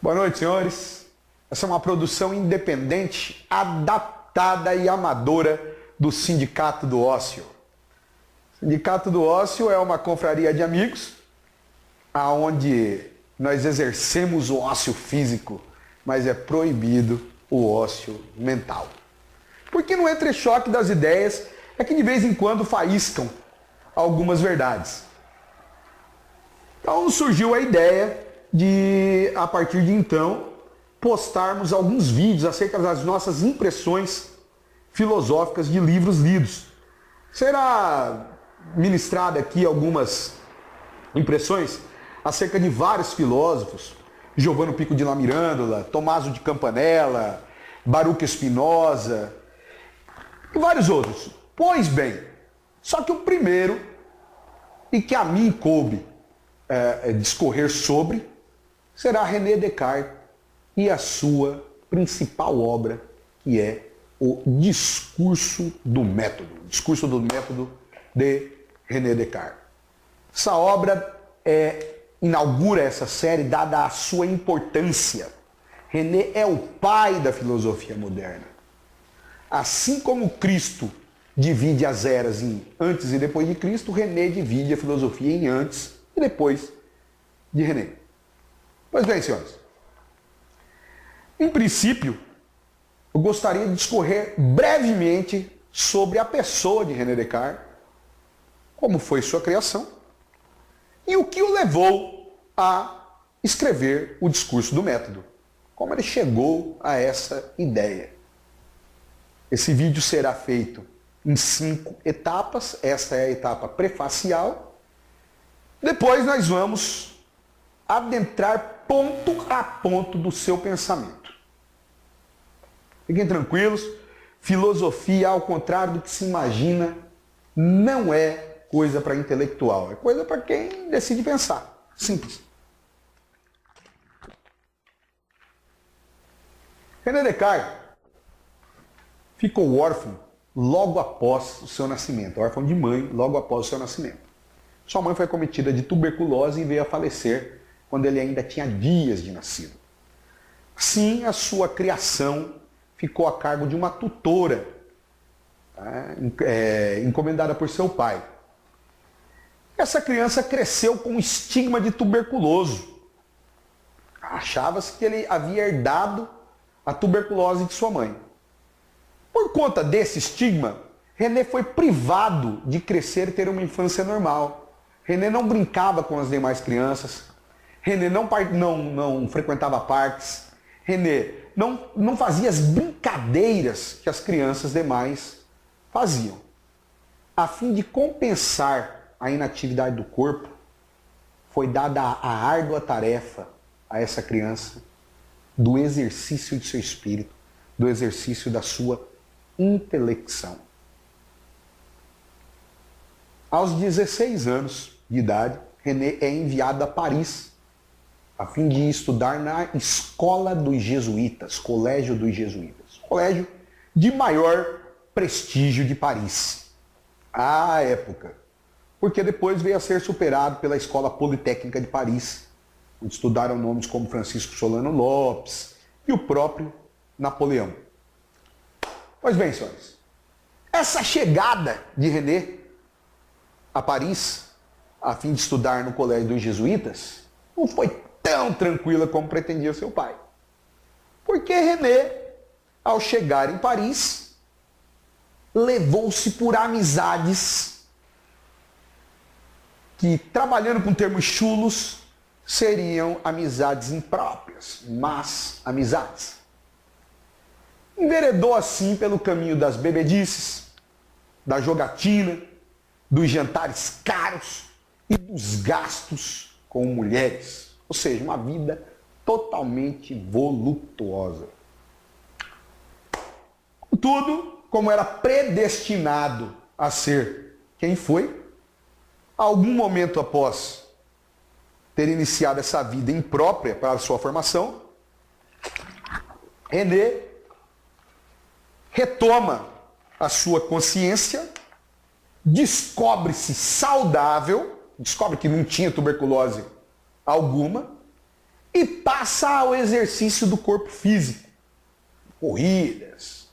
Boa noite, senhores. Essa é uma produção independente, adaptada e amadora do Sindicato do Ócio. O Sindicato do Ócio é uma confraria de amigos, aonde nós exercemos o ócio físico, mas é proibido o ócio mental. Porque no entrechoque das ideias é que de vez em quando faíscam algumas verdades. Então surgiu a ideia de, a partir de então, postarmos alguns vídeos acerca das nossas impressões filosóficas de livros lidos. Será ministrada aqui algumas impressões acerca de vários filósofos, Giovanni Pico de La Mirandola, Tommaso de Campanella, Baruch Spinoza e vários outros. Pois bem, só que o primeiro, e que a mim coube discorrer sobre, será René Descartes e a sua principal obra, que é o Discurso do Método. Discurso do Método de René Descartes. Essa obra inaugura essa série dada a sua importância. René é o pai da filosofia moderna. Assim como Cristo divide as eras em antes e depois de Cristo, René divide a filosofia em antes e depois de René. Pois bem, senhores, em princípio, eu gostaria de discorrer brevemente sobre a pessoa de René Descartes, como foi sua criação e o que o levou a escrever o Discurso do Método, como ele chegou a essa ideia. Esse vídeo será feito em 5 etapas, esta é a etapa prefacial. Depois nós vamos adentrar ponto a ponto do seu pensamento. Fiquem tranquilos, filosofia, ao contrário do que se imagina, não é coisa para intelectual, é coisa para quem decide pensar. Simples. René Descartes ficou órfão logo após o seu nascimento, órfão de mãe logo após o seu nascimento. Sua mãe foi acometida de tuberculose e veio a falecer quando ele ainda tinha dias de nascido. Assim, a sua criação ficou a cargo de uma tutora, encomendada por seu pai. Essa criança cresceu com estigma de tuberculoso. Achava-se que ele havia herdado a tuberculose de sua mãe. Por conta desse estigma, René foi privado de crescer e ter uma infância normal. René não brincava com as demais crianças. René não frequentava parques. René não fazia as brincadeiras que as crianças demais faziam. A fim de compensar a inatividade do corpo, foi dada a árdua tarefa a essa criança do exercício de seu espírito, do exercício da sua intelecção. Aos 16 anos de idade, René é enviado a Paris a fim de estudar na Escola dos Jesuítas, Colégio dos Jesuítas, colégio de maior prestígio de Paris à época, porque depois veio a ser superado pela Escola Politécnica de Paris, onde estudaram nomes como Francisco Solano Lopes e o próprio Napoleão. Pois bem, senhores, essa chegada de René a Paris, a fim de estudar no Colégio dos Jesuítas, não foi tão tranquila como pretendia seu pai. Porque René, ao chegar em Paris, levou-se por amizades que, trabalhando com termos chulos, seriam amizades impróprias, más amizades. Enveredou assim pelo caminho das bebedices, da jogatina, dos jantares caros e dos gastos com mulheres. Ou seja, uma vida totalmente voluptuosa. Contudo, como era predestinado a ser quem foi, algum momento após ter iniciado essa vida imprópria para a sua formação, René retoma a sua consciência, descobre-se saudável, descobre que não tinha tuberculose alguma, e passa ao exercício do corpo físico. Corridas,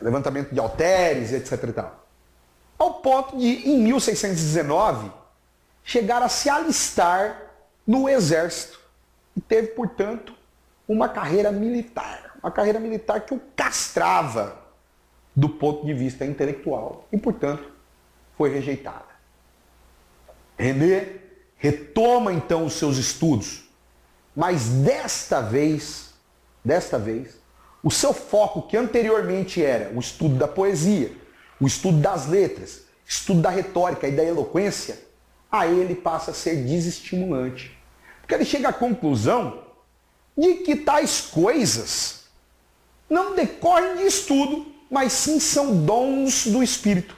levantamento de halteres, etc. e tal. Ao ponto de, em 1619, chegar a se alistar no exército. E teve, portanto, uma carreira militar. Uma carreira militar que o castrava do ponto de vista intelectual. E, portanto, foi rejeitada. René retoma, então, os seus estudos. Mas desta vez, o seu foco, que anteriormente era o estudo da poesia, o estudo das letras, estudo da retórica e da eloquência, a ele passa a ser desestimulante. Porque ele chega à conclusão de que tais coisas não decorrem de estudo, mas sim são dons do Espírito.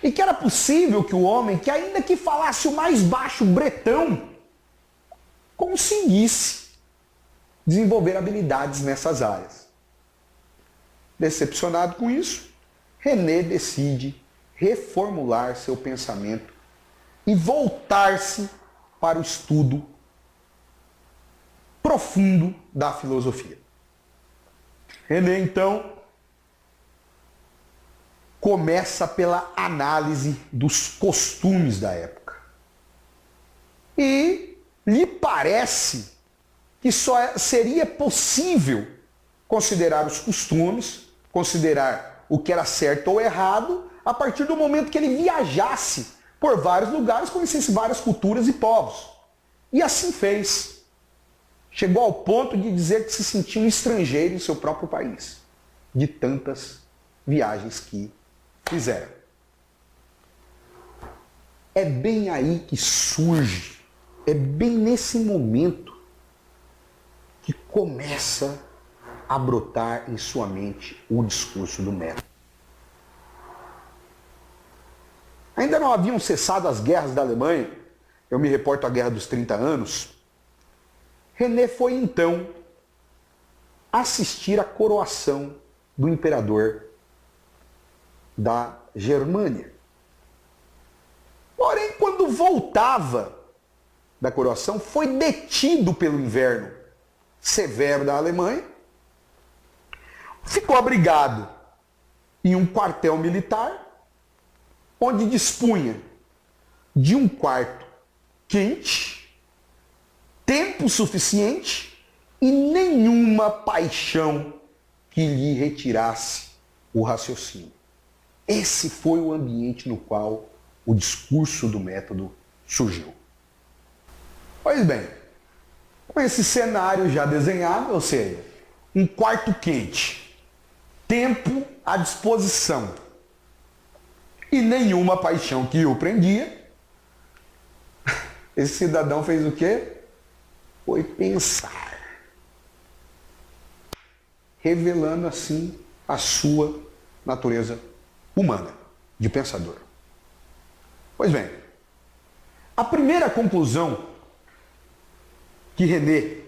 E que era possível que o homem, que ainda que falasse o mais baixo bretão, conseguisse desenvolver habilidades nessas áreas. Decepcionado com isso, René decide reformular seu pensamento e voltar-se para o estudo profundo da filosofia. René, então, começa pela análise dos costumes da época. E lhe parece que só seria possível considerar os costumes, considerar o que era certo ou errado, a partir do momento que ele viajasse por vários lugares, conhecesse várias culturas e povos. E assim fez. Chegou ao ponto de dizer que se sentia um estrangeiro em seu próprio país, de tantas viagens que fizeram. É bem aí que surge, é bem nesse momento que começa a brotar em sua mente o discurso do método. Ainda não haviam cessado as guerras da Alemanha, eu me reporto à Guerra dos 30 Anos. René foi então assistir à coroação do imperador da Germânia. Porém, quando voltava da coroação, foi detido pelo inverno severo da Alemanha, ficou abrigado em um quartel militar, onde dispunha de um quarto quente, tempo suficiente e nenhuma paixão que lhe retirasse o raciocínio. Esse foi o ambiente no qual o discurso do método surgiu. Pois bem, com esse cenário já desenhado, ou seja, um quarto quente, tempo à disposição e nenhuma paixão que o prendia, esse cidadão fez o quê? Foi pensar, revelando assim a sua natureza humana, de pensador. Pois bem, a primeira conclusão que René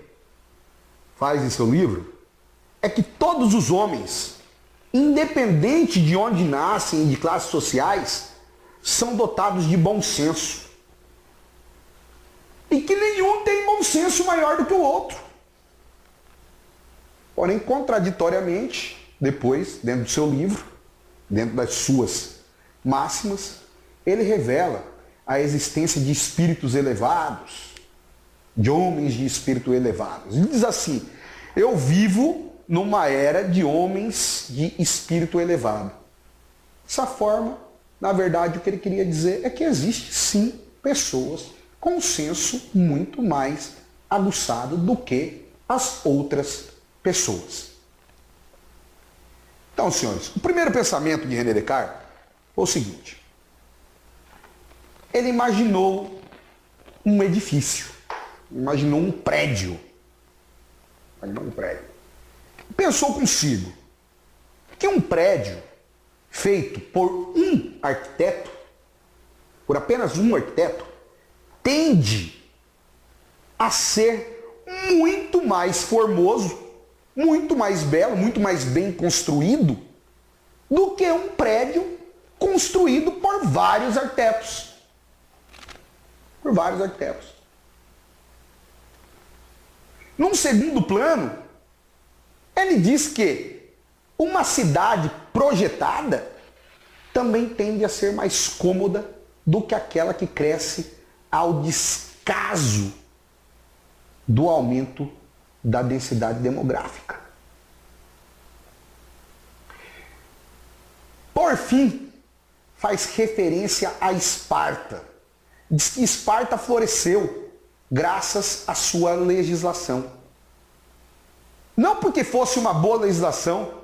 faz em seu livro é que todos os homens, independente de onde nascem e de classes sociais, são dotados de bom senso. E que nenhum tem bom senso maior do que o outro. Porém, contraditoriamente, depois, dentro do seu livro, dentro das suas máximas, ele revela a existência de espíritos elevados, de homens de espírito elevado. Ele diz assim: eu vivo numa era de homens de espírito elevado. Dessa forma, na verdade, o que ele queria dizer é que existe sim pessoas com um senso muito mais aguçado do que as outras pessoas. Então, senhores, o primeiro pensamento de René Descartes foi o seguinte: ele imaginou um edifício, imaginou um prédio. Pensou consigo que um prédio feito por um arquiteto, por apenas um arquiteto, tende a ser muito mais formoso, muito mais belo, muito mais bem construído do que um prédio construído por vários arquitetos. Num segundo plano, ele diz que uma cidade projetada também tende a ser mais cômoda do que aquela que cresce ao descaso do aumento da densidade demográfica. Por fim, faz referência a Esparta. Diz que Esparta floresceu graças à sua legislação. Não porque fosse uma boa legislação,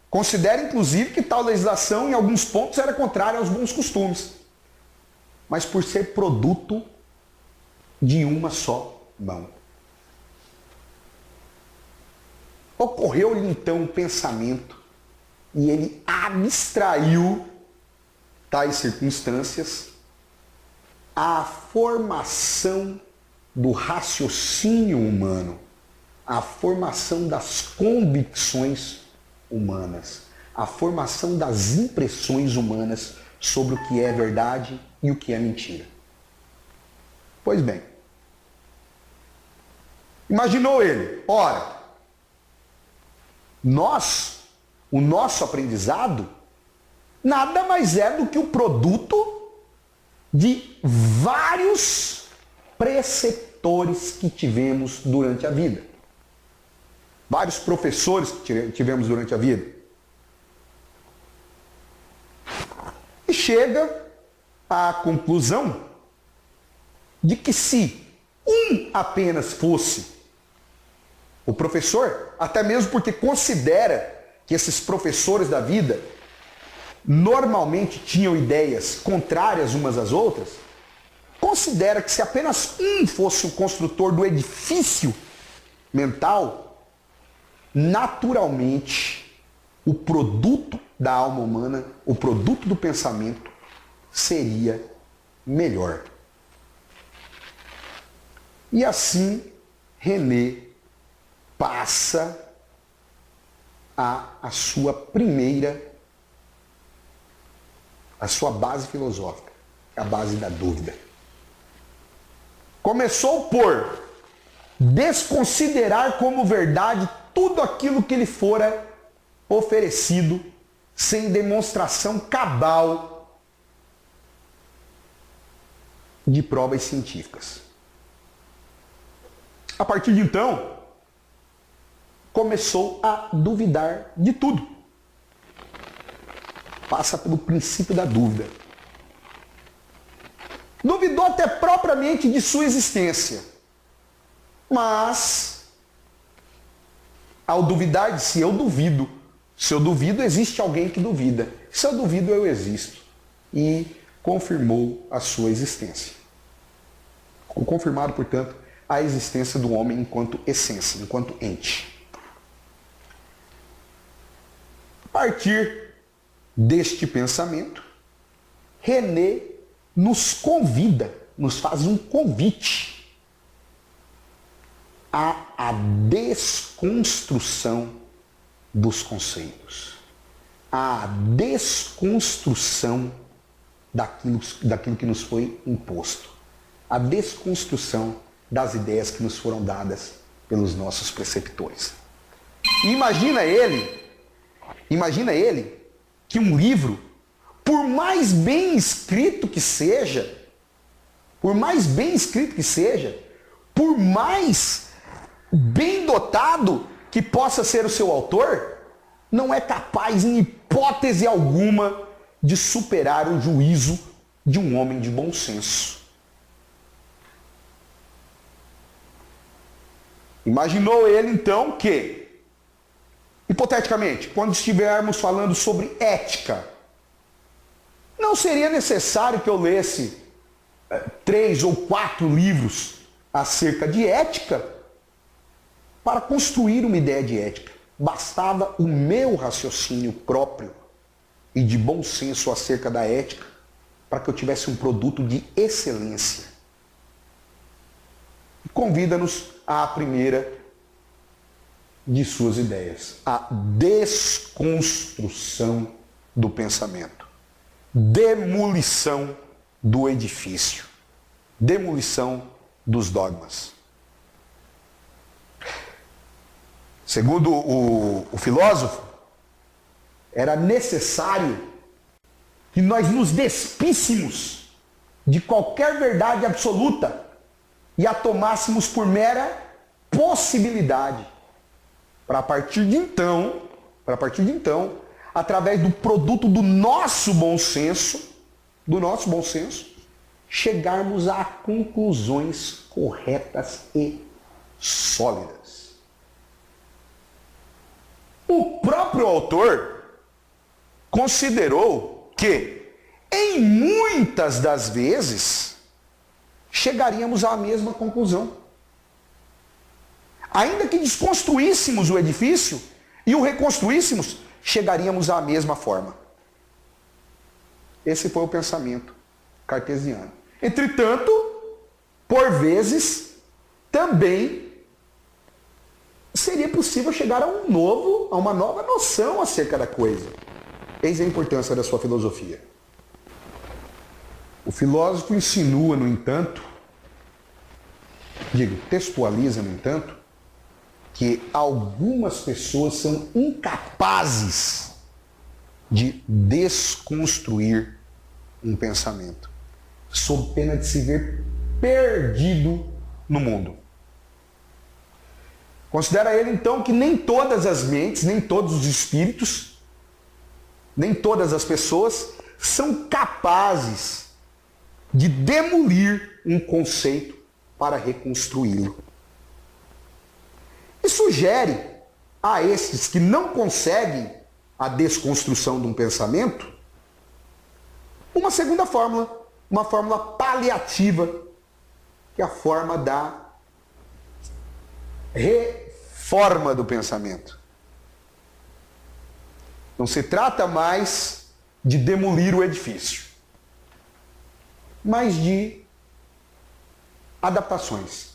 considera inclusive que tal legislação em alguns pontos era contrária aos bons costumes, mas por ser produto de uma só mão. Ocorreu-lhe então um pensamento e ele abstraiu tais circunstâncias à formação do raciocínio humano, à formação das convicções humanas, à formação das impressões humanas sobre o que é verdade e o que é mentira. Pois bem, imaginou ele, ora, o nosso aprendizado, nada mais é do que o produto de vários preceptores que tivemos durante a vida. Vários professores que tivemos durante a vida. E chega à conclusão de que se um apenas fosse o professor, até mesmo porque considera que esses professores da vida normalmente tinham ideias contrárias umas às outras, considera que se apenas um fosse o construtor do edifício mental, naturalmente o produto da alma humana, o produto do pensamento, seria melhor. E assim René passa a sua base filosófica, a base da dúvida. Começou por desconsiderar como verdade tudo aquilo que lhe fora oferecido sem demonstração cabal de provas científicas. A partir de então, começou a duvidar de tudo. Passa pelo princípio da dúvida. Duvidou até propriamente de sua existência. Mas, ao duvidar de si, eu duvido. Se eu duvido, existe alguém que duvida. Se eu duvido, eu existo. E confirmou a sua existência. Confirmado, portanto, a existência do homem enquanto essência, enquanto ente. A partir deste pensamento, René nos convida, nos faz um convite à desconstrução dos conceitos, à desconstrução daquilo que nos foi imposto, à desconstrução das ideias que nos foram dadas pelos nossos preceptores. E imagina ele que um livro, por mais bem escrito que seja, por mais bem dotado que possa ser o seu autor, não é capaz, em hipótese alguma, de superar o juízo de um homem de bom senso. Imaginou ele, então, que, hipoteticamente, quando estivermos falando sobre ética, não seria necessário que eu lesse 3 ou 4 livros acerca de ética para construir uma ideia de ética. Bastava o meu raciocínio próprio e de bom senso acerca da ética para que eu tivesse um produto de excelência. Convida-nos à primeira de suas ideias, a desconstrução do pensamento, demolição do edifício, demolição dos dogmas. Segundo o filósofo, era necessário que nós nos despíssemos de qualquer verdade absoluta e a tomássemos por mera possibilidade, para a partir de então, através do produto do nosso bom senso, chegarmos a conclusões corretas e sólidas. O próprio autor considerou que, em muitas das vezes, chegaríamos à mesma conclusão. Ainda que desconstruíssemos o edifício e o reconstruíssemos, chegaríamos à mesma forma. Esse foi o pensamento cartesiano. Entretanto, por vezes, também seria possível chegar a uma nova noção acerca da coisa. Eis a importância da sua filosofia. O filósofo insinua, no entanto, textualiza, no entanto, que algumas pessoas são incapazes de desconstruir um pensamento, sob pena de se ver perdido no mundo. Considera ele, então, que nem todas as mentes, nem todos os espíritos, nem todas as pessoas são capazes de demolir um conceito para reconstruí-lo. E sugere a esses que não conseguem a desconstrução de um pensamento uma segunda fórmula, uma fórmula paliativa, que é a forma da reforma do pensamento. Não se trata mais de demolir o edifício, mas de adaptações.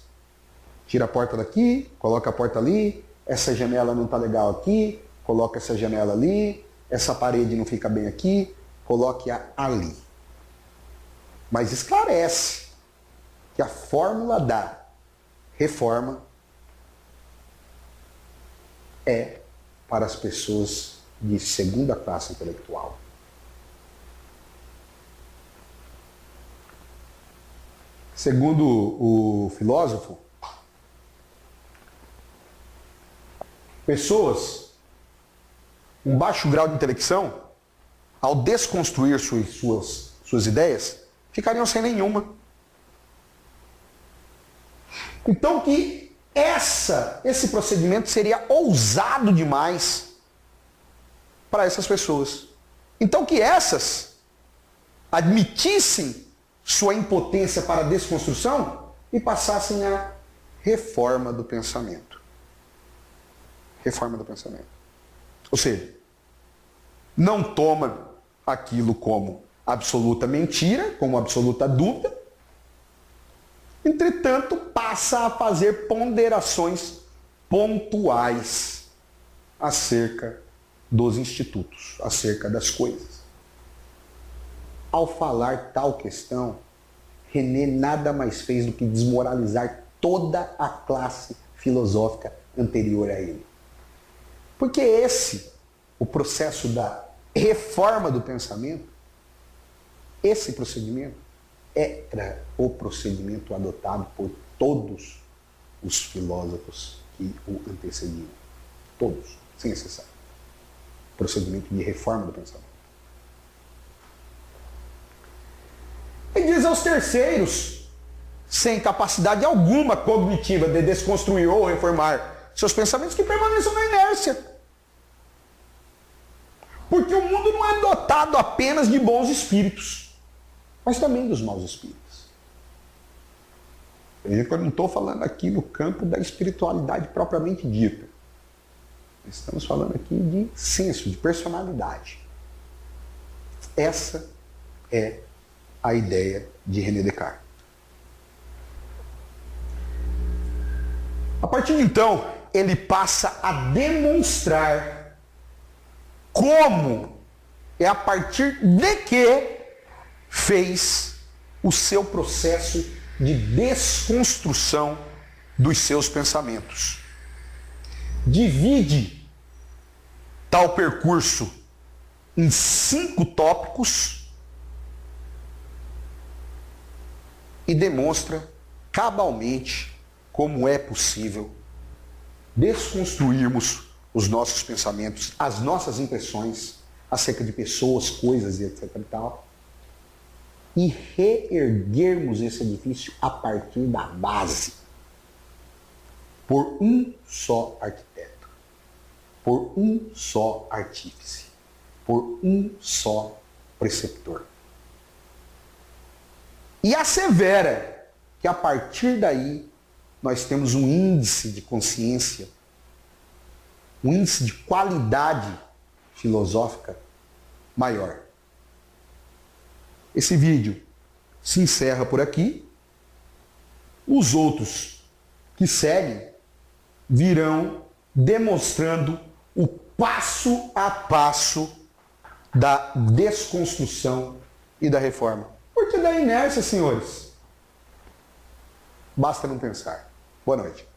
Tira a porta daqui, coloca a porta ali, essa janela não está legal aqui, coloca essa janela ali, essa parede não fica bem aqui, coloque-a ali. Mas esclarece que a fórmula da reforma é para as pessoas de segunda classe intelectual. Segundo o filósofo, pessoas com baixo grau de intelecção, ao desconstruir suas ideias, ficariam sem nenhuma. Então que esse procedimento seria ousado demais para essas pessoas. Então que essas admitissem sua impotência para a desconstrução e passassem a reforma do pensamento. Reforma do pensamento. Ou seja, não toma aquilo como absoluta mentira, como absoluta dúvida, entretanto passa a fazer ponderações pontuais acerca dos institutos, acerca das coisas. Ao falar tal questão, René nada mais fez do que desmoralizar toda a classe filosófica anterior a ele. Porque o processo da reforma do pensamento, esse procedimento era o procedimento adotado por todos os filósofos que o antecediam. Todos, sem exceção. Procedimento de reforma do pensamento. E diz aos terceiros, sem capacidade alguma cognitiva de desconstruir ou reformar seus pensamentos, que permaneçam na inércia. Porque o mundo não é dotado apenas de bons espíritos, mas também dos maus espíritos. Veja que eu não estou falando aqui no campo da espiritualidade propriamente dita. Estamos falando aqui de senso, de personalidade. Essa é a ideia de René Descartes. A partir de então, ele passa a demonstrar como é a partir de que fez o seu processo de desconstrução dos seus pensamentos. divide tal percurso em 5 tópicos e demonstra cabalmente como é possível desconstruirmos os nossos pensamentos, as nossas impressões acerca de pessoas, coisas e etc. e tal, e reerguermos esse edifício a partir da base, por um só arquiteto, por um só artífice, por um só preceptor. E assevera que a partir daí nós temos um índice de consciência, um índice de qualidade filosófica maior. Esse vídeo se encerra por aqui. Os outros que seguem virão demonstrando o passo a passo da desconstrução e da reforma. Porque da inércia, senhores, basta não pensar. Boa noite.